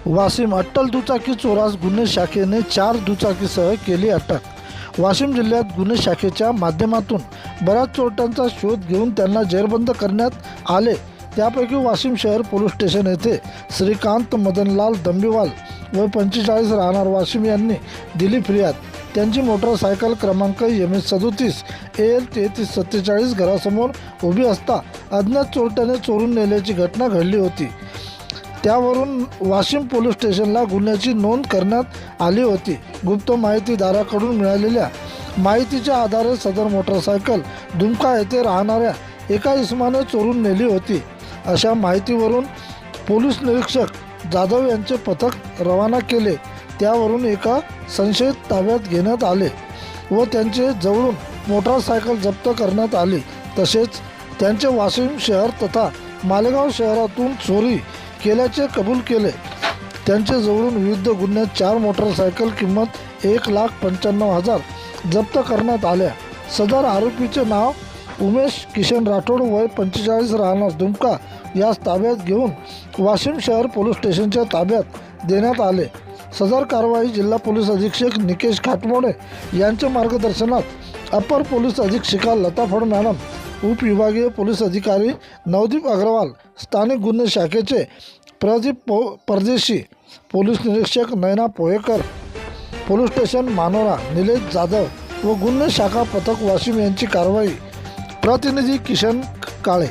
वाशिम अट्टल दुचाकी चोरास गुन्हे शाखेने 4 दुचाकीसह केली अटक। वाशिम जिल्ह्यात गुन्हे शाखेच्या माध्यमातून बऱ्याच चोरट्यांचा शोध घेऊन त्यांना जेरबंद करण्यात आले। त्यापैकी वाशिम शहर पोलीस स्टेशन येथे श्रीकांत मदनलाल दंबीवाल व 45 राहणार वाशिम यांनी दिली फिर्याद। त्यांची मोटरसायकल क्रमांक MS37 AL 3347 घरासमोर उभी असता अज्ञात चोरट्याने चोरून नेल्याची घटना घडली होती। त्यावरून वाशिम पोलीस स्टेशनला गुन्ह्याची नोंद करण्यात आली होती। गुप्त माहितीदाराकडून मिळालेल्या माहितीच्या आधारे सदर मोटरसायकल दुमका येथे राहणाऱ्या एका इसमाने चोरून नेली होती। अशा माहितीवरून पोलीस निरीक्षक जाधव यांचे पथक रवाना केले। त्यावरून एका संशयित ताब्यात घेण्यात आले व त्यांचे जवळून मोटरसायकल जप्त करण्यात आली। तसेच त्यांचे वाशिम शहर तथा मालेगाव शहरातून चोरी केल्याचे कबूल केले। त्यांचे जवळून विविध गुन्ह्यात 4 मोटरसायकल किंमत 1,95,000 जप्त करण्यात आल्या। सदर आरोपीचे नाव उमेश किशन राठोड वय 45 राहणार दुमका यास ताब्यात घेऊन वाशिम शहर पोलीस स्टेशनच्या ताब्यात देण्यात आले। सदर कारवाई जिल्हा पोलीस अधीक्षक निकेश खाटमोडे यांच्या मार्गदर्शनात अपर पोलीस अधीक्षिका लता फड मॅडम, उपविभागीय पोलीस अधिकारी नवदीप अग्रवाल, स्थानिक गुन्हे शाखेचे प्रदीप परदेशी, पोलीस निरीक्षक नयना पोहेकर, पोलीस स्टेशन मानोरा निलेश जाधव व गुन्हे शाखा पथक वाशिम यांची कारवाई। प्रतिनिधी किशन काळे।